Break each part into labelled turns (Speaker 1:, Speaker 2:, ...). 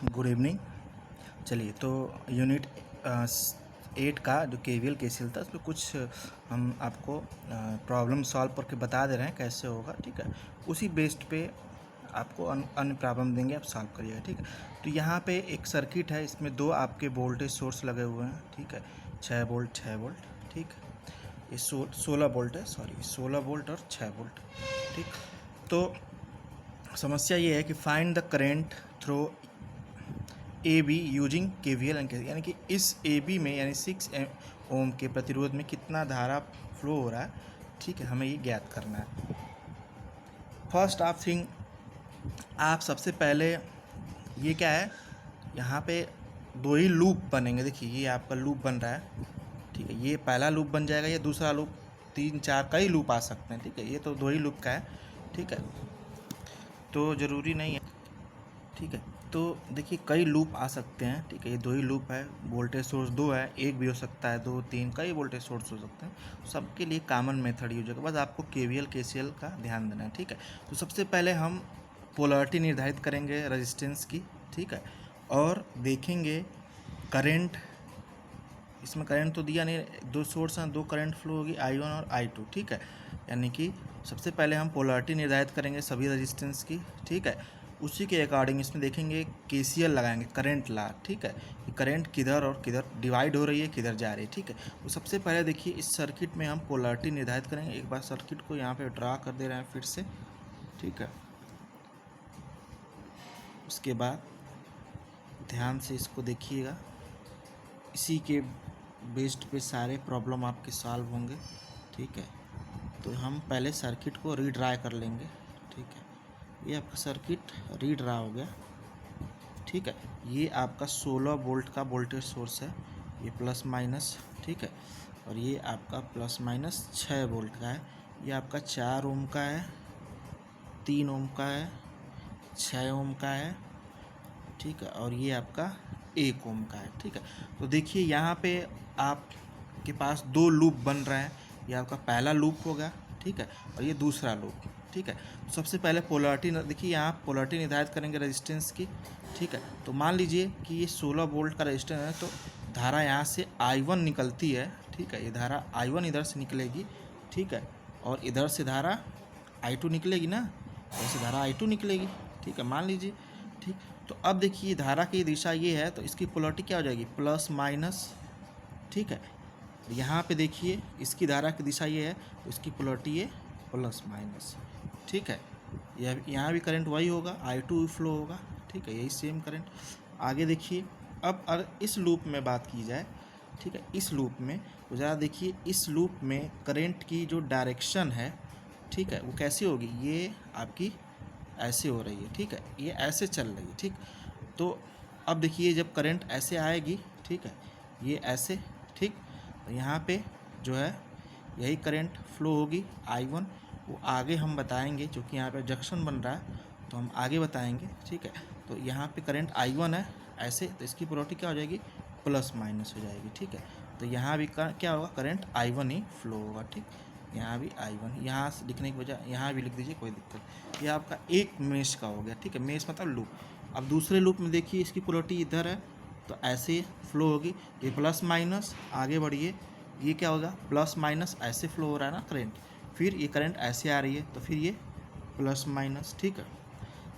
Speaker 1: Good evening. चलिए, तो unit 8 का जो केवीएल केसीएल था उसमें कुछ हम आपको प्रॉब्लम सॉल्व करके बता दे रहे हैं कैसे होगा। ठीक है, उसी बेस्ड पे आपको अन्य प्रॉब्लम देंगे, आप सॉल्व करिएगा। ठीक है, तो यहाँ पे एक सर्किट है, इसमें दो आपके वोल्टेज सोर्स लगे हुए हैं। ठीक है, 6 वोल्ट 6 वोल्ट। ठीक, ये 16 वोल्ट है, सॉरी 16 वोल्ट और 6 वोल्ट। ठीक, तो समस्या ये है कि find the current through A be using KVL and यानी कि इस ए बी में यानी 6 ओम के प्रतिरोध में कितना धारा फ्लो हो रहा है। ठीक है, हमें ये ज्ञात करना है। फर्स्ट ऑफ थिंग, आप सबसे पहले ये क्या है, यहाँ पे दो ही लूप बनेंगे। देखिए, ये आपका लूप बन रहा है। ठीक है, ये पहला लूप बन जाएगा, ये दूसरा लूप, 3 4 कई लूप आ सकते हैं। ठीक है, ये तो दो ही लूप का है। ठीक है, तो ज़रूरी नहीं है। ठीक है, तो देखिए कई लूप आ सकते हैं। ठीक है, ये दो ही लूप है, वोल्टेज सोर्स दो है, एक भी हो सकता है, 2 3 कई वोल्टेज सोर्स हो सकते हैं। सबके लिए कॉमन मेथड यूज होगा, बस आपको केवीएल केसीएल का ध्यान देना है। ठीक है, तो सबसे पहले हम पोलैरिटी निर्धारित करेंगे रेजिस्टेंस की। ठीक है, और देखेंगे करंट, इसमें करंट तो दिया नहीं, दो सोर्स हैं, दो करंट फ्लो होगी I1 और I2। ठीक है, यानी कि सबसे पहले हम पोलैरिटी निर्धारित करेंगे सभी रेजिस्टेंस की। ठीक है, उसी के अकॉर्डिंग इसमें देखेंगे केसीएल लगाएंगे, करंट ला। ठीक है, कि करंट किधर और किधर डिवाइड हो रही है, किधर जा रही है। ठीक है, तो सबसे पहले देखिए इस सर्किट में हम पोलैरिटी निर्धारित करेंगे। एक बार सर्किट को यहाँ पे ड्रा कर दे रहे हैं फिर से। ठीक है, उसके बाद ध्यान से इसको देखिएगा, इसी के बेस्ड पे सारे प्रॉब्लम आपके सॉल्व होंगे। ठीक है, तो हम पहले सर्किट को रीड्राई कर लेंगे। ठीक है, ये आपका सर्किट रीड्रा हो गया। ठीक है, ये आपका 16 वोल्ट का वोल्टेज सोर्स है, ये प्लस माइनस। ठीक है, और ये आपका प्लस माइनस 6 वोल्ट का है। ये आपका 4 ओम का है, 3 ओम का है, 6 ओम का है। ठीक है, और ये आपका 1 ओम का है। ठीक है, तो देखिए यहाँ पे आपके पास दो लूप बन रहे हैं। ये आपका पहला लूप होगा। ठीक है, और ये दूसरा लूप। ठीक है, तो सबसे पहले पोलैरिटी देखिए, यहाँ पोलैरिटी निर्धारित करेंगे रेजिस्टेंस की। ठीक है, तो मान लीजिए कि ये 16 वोल्ट का रेजिस्टेंस है, तो धारा यहाँ से I1 निकलती है। ठीक है, ये धारा I1 इधर से निकलेगी। ठीक है, और इधर से धारा I2 निकलेगी ना, ऐसे धारा I2 निकलेगी। ठीक है, मान लीजिए। ठीक, तो अब देखिए धारा की दिशा ये है, तो इसकी पोलैरिटी क्या हो जाएगी, प्लस माइनस। ठीक है, यहाँ पे देखिए इसकी धारा की दिशा ये है, तो इसकी पोलैरिटी ये प्लस माइनस। ठीक है, यह यहाँ भी करंट वही होगा, I2 फ्लो होगा। ठीक है, यही सेम करंट। आगे देखिए, अब अगर इस लूप में बात की जाए, ठीक है, इस लूप में तो ज़रा देखिए, इस लूप में करंट की जो डायरेक्शन है, ठीक है, वो कैसी होगी, ये आपकी ऐसे हो रही है। ठीक है, ये ऐसे चल रही है। ठीक, तो अब देखिए जब करंट ऐसे आएगी, ठीक है, ये ऐसे। ठीक, तो यहाँ पे जो है यही करंट फ्लो होगी I1, वो आगे हम बताएंगे, क्योंकि यहाँ पे जंक्शन बन रहा है तो हम आगे बताएंगे। ठीक है, तो यहाँ पे करंट I1 है ऐसे, तो इसकी पोलैरिटी क्या हो जाएगी, प्लस माइनस हो जाएगी। ठीक है, तो यहाँ भी क्या होगा, करंट I1 ही फ्लो होगा। ठीक, यहाँ भी I1, यहाँ से लिखने की वजह यहाँ भी लिख दीजिए, कोई दिक्कत। ये आपका एक मेश का हो गया। ठीक है, मेश मतलब लूप। अब दूसरे लूप में देखिए इसकी पोलैरिटी इधर है, तो ऐसे फ्लो होगी, ये प्लस माइनस। आगे बढ़िए, ये क्या होगा, प्लस माइनस ऐसे फ्लो हो रहा है ना करंट, फिर ये करंट ऐसे आ रही है, तो फिर ये प्लस माइनस। ठीक है,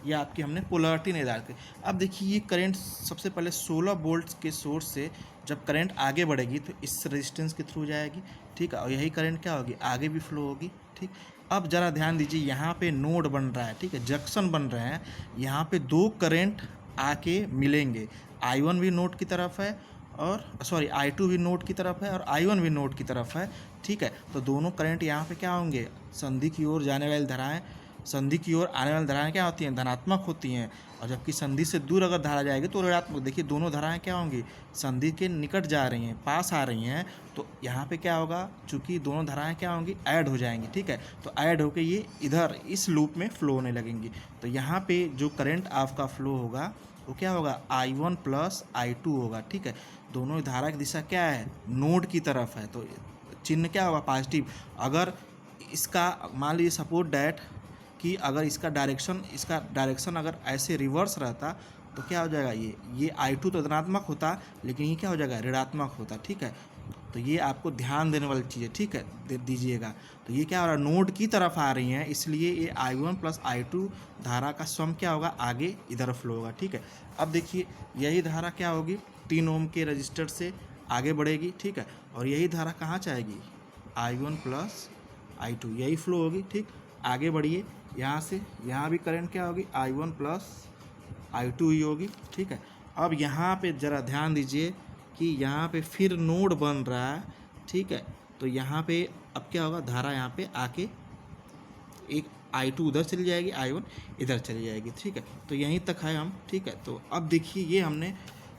Speaker 1: ये आपकी हमने पोलैरिटी निर्धारित की। अब देखिए ये करंट सबसे पहले 16 वोल्ट के सोर्स से जब करंट आगे बढ़ेगी तो इस रेजिस्टेंस के थ्रू जाएगी। ठीक है, और यही करंट क्या होगी, आगे भी फ्लो होगी। ठीक, अब ज़रा ध्यान दीजिए, यहाँ पे नोड बन रहा है। ठीक है, जंक्शन बन रहे हैं, यहाँ पे दो करंट आके मिलेंगे। I1 भी नोड की तरफ है, और सॉरी I2 भी नोड की तरफ है, और I1 भी नोड की तरफ है। ठीक है, तो दोनों करंट यहाँ पे क्या होंगे, संधि की ओर जाने वाली धाराएं, संधि की ओर आने वाली धाराएं क्या होती हैं, धनात्मक होती हैं। और जबकि संधि से दूर अगर धारा जाएगी तो ऋणात्मक। देखिए दोनों धाराएं क्या होंगी, संधि के निकट जा रही हैं, पास आ रही हैं, तो यहाँ पे क्या होगा, चूंकि दोनों धाराएं क्या होंगी, ऐड हो जाएंगी। ठीक है, तो ऐड होकर ये इधर इस लूप में फ्लो होने लगेंगी। तो यहाँ पे जो करंट आपका फ्लो होगा वो क्या होगा, I1 प्लस I2 होगा। ठीक है, दोनों धारा की दिशा क्या है, नोड की तरफ है, तो चिन्ह क्या होगा, पॉजिटिव। अगर इसका मान लीजिए सपोज डैट कि अगर इसका डायरेक्शन अगर ऐसे रिवर्स रहता तो क्या हो जाएगा, ये I2 तो धनात्मक होता, लेकिन ये क्या हो जाएगा, ऋणात्मक होता। ठीक है, तो ये आपको ध्यान देने वाली चीज़ है। ठीक है, दे दीजिएगा। तो ये क्या हो रहा है, नोड की तरफ आ रही हैं, इसलिए ये I1 प्लस I2 धारा का सम क्या होगा, आगे इधर फ्लो होगा। ठीक है, अब देखिए यही धारा क्या होगी, 3 ओम के रजिस्टर से आगे बढ़ेगी। ठीक है, और यही धारा कहाँ जाएगी, I1 प्लस I2 यही फ्लो होगी। ठीक, आगे बढ़िए, यहाँ से यहाँ भी करंट क्या होगी, I1 प्लस I2 ही होगी। ठीक है, अब यहाँ पे ज़रा ध्यान दीजिए कि यहाँ पे फिर नोड बन रहा है। ठीक है, तो यहाँ पे अब क्या होगा, धारा यहाँ पे आके एक I2 उधर चली जाएगी, I1 इधर चली जाएगी। ठीक है, तो यहीं तक है हम। ठीक है, तो अब देखिए ये हमने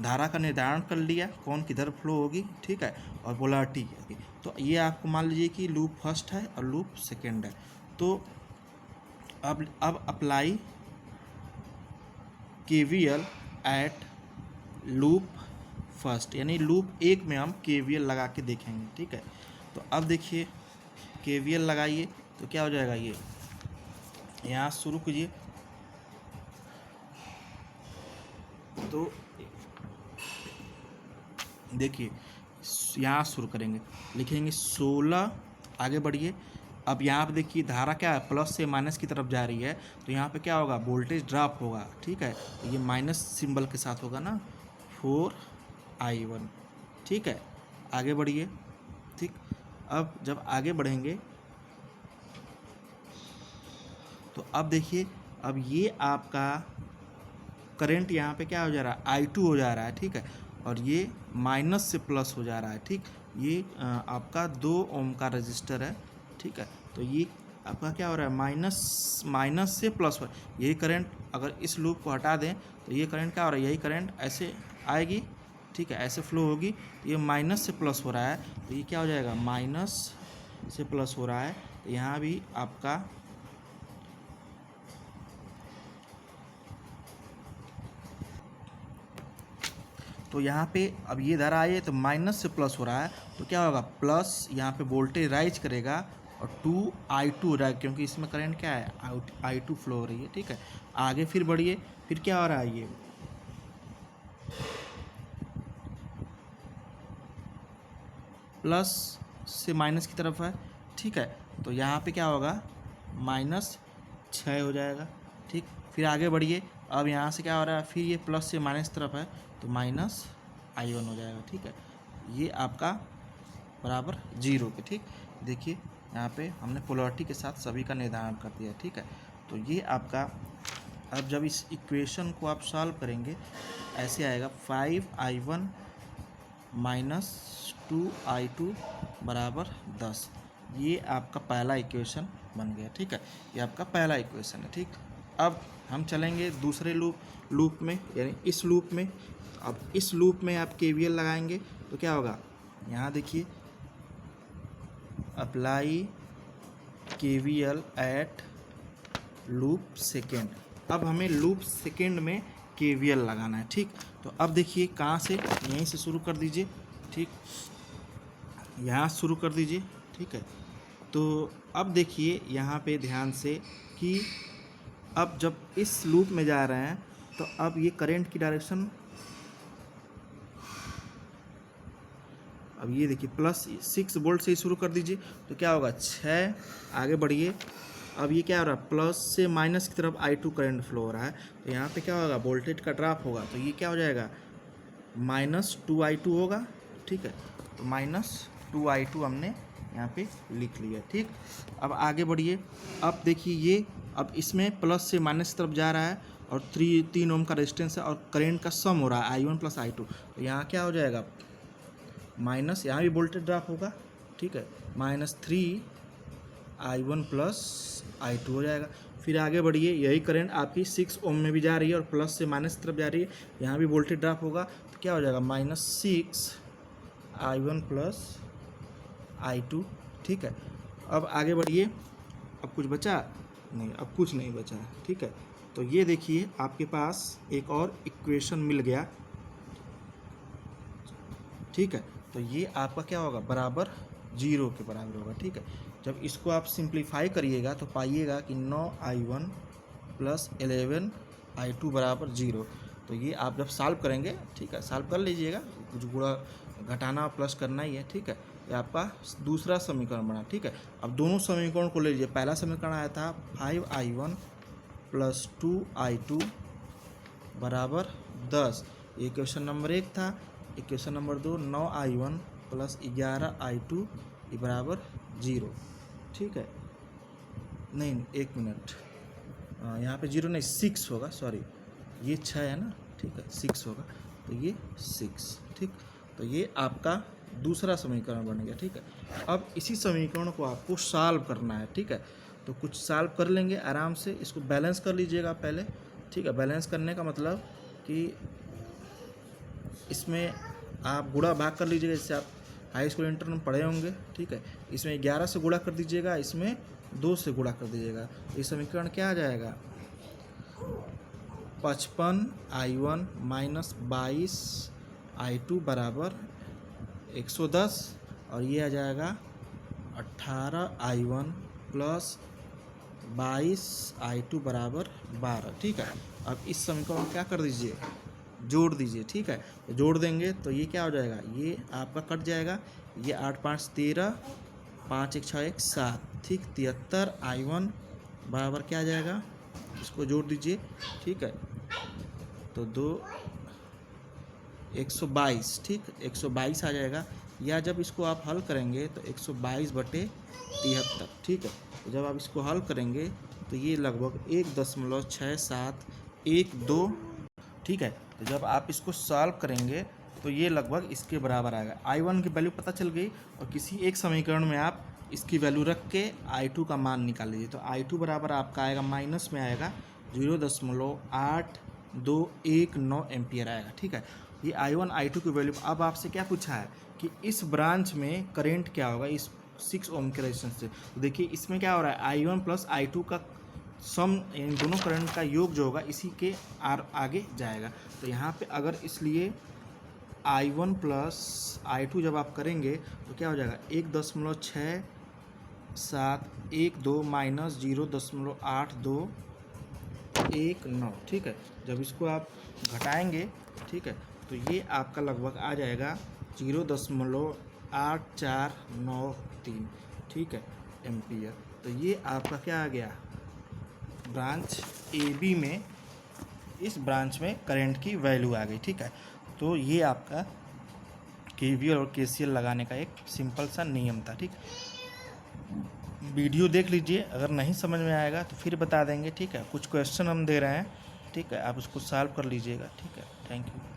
Speaker 1: धारा का निर्धारण कर लिया, कौन किधर फ्लो होगी। ठीक है, और पोलैरिटी की। तो ये आपको मान लीजिए कि लूप फर्स्ट है और लूप सेकेंड है। तो अब apply KVL at loop first, यानी लूप एक में हम KVL लगा के देखेंगे। ठीक है, तो अब देखिए KVL लगाइए तो क्या हो जाएगा, ये यहाँ शुरू कीजिए। तो देखिए यहाँ शुरू करेंगे, लिखेंगे 16, आगे बढ़िए। अब यहाँ पे देखिए धारा क्या है, प्लस से माइनस की तरफ जा रही है, तो यहाँ पे क्या होगा, वोल्टेज ड्रॉप होगा। ठीक है, तो ये माइनस सिंबल के साथ होगा ना, 4I1। ठीक है, आगे बढ़िए। ठीक, अब जब आगे बढ़ेंगे तो अब देखिए, अब ये आपका करंट यहाँ पे क्या हो जा रहा है, I2 हो जा रहा है। ठीक है, और ये माइनस से प्लस हो जा रहा है। ठीक, ये आपका 2 ओम का रजिस्टर है। ठीक है, तो ये आपका क्या हो रहा है, माइनस से प्लस हो, यही करंट अगर इस लूप को हटा दें तो ये करंट क्या हो रहा है, यही करंट ऐसे आएगी। ठीक है, ऐसे फ्लो होगी, तो ये माइनस से प्लस हो रहा है, तो ये क्या हो जाएगा, माइनस से प्लस हो रहा है। तो यहाँ भी आपका तो यहाँ पे अब ये धारा आई है तो माइनस से प्लस हो रहा है, तो क्या होगा, प्लस यहाँ पे वोल्टेज राइज करेगा और 2I2 रहा है, क्योंकि इसमें करंट क्या है, I2 फ्लो हो रही है। ठीक है, आगे फिर बढ़िए, फिर क्या हो रहा है, ये प्लस से माइनस की तरफ है। ठीक है, तो यहाँ पे क्या होगा, -6 हो जाएगा। ठीक, फिर आगे बढ़िए, अब यहाँ से क्या हो रहा है, फिर ये प्लस से माइनस तरफ है, तो -I1 हो जाएगा। ठीक है, ये आपका बराबर 0 के। ठीक, देखिए यहाँ पे हमने पोलैरिटी के साथ सभी का निर्धारण कर दिया। ठीक है, तो ये आपका, अब जब इस इक्वेशन को आप सॉल्व करेंगे ऐसे आएगा, 5I1 - 2I2 बराबर 10। ये आपका पहला इक्वेशन बन गया। ठीक है, ये आपका पहला इक्वेशन है। ठीक, अब हम चलेंगे दूसरे लूप में, यानी इस लूप में। अब इस लूप में आप KVL लगाएंगे तो क्या होगा, यहाँ देखिए, apply KVL at loop second. अब हमें लूप सेकेंड में KVL लगाना है। ठीक, तो अब देखिए कहाँ से, यहीं से शुरू कर दीजिए। ठीक, यहाँ शुरू कर दीजिए। ठीक है, तो अब देखिए यहाँ पे ध्यान से कि अब जब इस लूप में जा रहे हैं तो अब ये करंट की डायरेक्शन, अब ये देखिए +6 वोल्ट से ही शुरू कर दीजिए, तो क्या होगा, 6, आगे बढ़िए। अब ये क्या हो रहा है, प्लस से माइनस की तरफ I2 करंट फ्लो हो रहा है, तो यहाँ पे क्या होगा, वोल्टेज का ड्रॉप होगा, तो ये क्या हो जाएगा, -2I2 होगा। ठीक है, तो -2I2 हमने यहाँ पे लिख लिया। ठीक, अब आगे बढ़िए, अब देखिए ये, अब इसमें प्लस से माइनस की तरफ जा रहा है और 3 ओम का रेजिस्टेंस है और करंट का सम हो रहा है I1 + I2, तो यहाँ क्या हो जाएगा, माइनस, यहाँ भी वोल्टेज ड्रॉप होगा। ठीक है, -3I1 + I2 हो जाएगा। फिर आगे बढ़िए, यही करंट आपकी 6 ओम में भी जा रही है और प्लस से माइनस की तरफ जा रही है, यहाँ भी वोल्टेज ड्रॉप होगा, तो क्या हो जाएगा, -6I1 + I2। ठीक है, अब आगे बढ़िए, अब कुछ बचा नहीं, अब कुछ नहीं बचा। ठीक है, तो ये देखिए आपके पास एक और इक्वेशन मिल गया। ठीक है, तो ये आपका क्या होगा, बराबर 0 के बराबर होगा। ठीक है, जब इसको आप सिंप्लीफाई करिएगा तो पाइएगा कि 9I1 + 11I2 बराबर 0। तो ये आप जब सॉल्व करेंगे, ठीक है, सॉल्व कर लीजिएगा, कुछ गुणा घटाना प्लस करना ही है, ठीक है। ये आपका दूसरा समीकरण बना, ठीक है। अब दोनों समीकरण को ले लीजिए। पहला समीकरण आया था 5i1 + 2i2 बराबर 10, ये क्वेश्चन नंबर 1 था। इक्वेशन नंबर 2 9i1 + 11i2 बराबर 0, ठीक है। नहीं, एक मिनट, यहाँ पे 0 नहीं 6 होगा, सॉरी, ये 6 है ना, ठीक है, 6 होगा, तो ये 6, ठीक। तो ये आपका दूसरा समीकरण बन गया, ठीक है। अब इसी समीकरण को आपको सॉल्व करना है, ठीक है। तो कुछ सॉल्व कर लेंगे आराम से, इसको बैलेंस कर लीजिएगा पहले, ठीक है। बैलेंस करने का मतलब कि इसमें आप गुणा भाग कर लीजिएगा, जैसे आप हाई स्कूल इंटर में पढ़े होंगे, ठीक है। इसमें 11 से गुणा कर दीजिएगा, इसमें 2 से गुणा कर दीजिएगा। ये समीकरण क्या आ जाएगा, 55i1 - 22i2 बराबर 110, और ये आ जाएगा 18i1 + 22i2 बराबर 12, ठीक है। अब इस समीकरण को क्या कर दीजिए, जोड़ दीजिए, ठीक है। तो जोड़ देंगे तो ये क्या हो जाएगा, ये आपका कट जाएगा, ये 8 5 13, 5 1 6 1 7, ठीक। 73i1 बराबर क्या आ जाएगा, इसको जोड़ दीजिए, ठीक है। तो 2 122, ठीक, 122 आ जाएगा। या जब इसको आप हल करेंगे तो 122/73, ठीक है। तो जब आप इसको हल करेंगे तो ये लगभग 1.6712, ठीक है। तो जब आप इसको सॉल्व करेंगे तो ये लगभग इसके बराबर आएगा। i1 की वैल्यू पता चल गई, और किसी एक समीकरण में आप इसकी वैल्यू रख के i2 का मान निकाल लीजिए। तो i2 बराबर आपका आएगा, माइनस में आएगा 0.8219 एम्पियर आएगा, ठीक है। ये i1 i2 की वैल्यू। अब आपसे क्या पूछा है कि इस ब्रांच में करंट क्या होगा इस 6 ओम के रेजिस्टेंस से। तो देखिए इसमें क्या हो रहा है, i1 + i2 का सम, इन दोनों करंट का योग जो होगा इसी के आगे जाएगा। तो यहाँ पे अगर इसलिए i1 + i2 जब आप करेंगे तो क्या हो जाएगा, 1.6712 - 0.8219, ठीक है। जब इसको आप घटाएंगे, ठीक है, तो ये आपका लगभग आ जाएगा 0.8493, ठीक है, एम्पियर। तो ये आपका क्या आ गया, ब्रांच ए बी में, इस ब्रांच में करंट की वैल्यू आ गई, ठीक है। तो ये आपका केवीएल और केसीएल लगाने का एक सिंपल सा नियम था, ठीक। वीडियो देख लीजिए, अगर नहीं समझ में आएगा तो फिर बता देंगे, ठीक है। कुछ क्वेश्चन हम दे रहे हैं, ठीक है, आप उसको सॉल्व कर लीजिएगा, ठीक है। Thank you.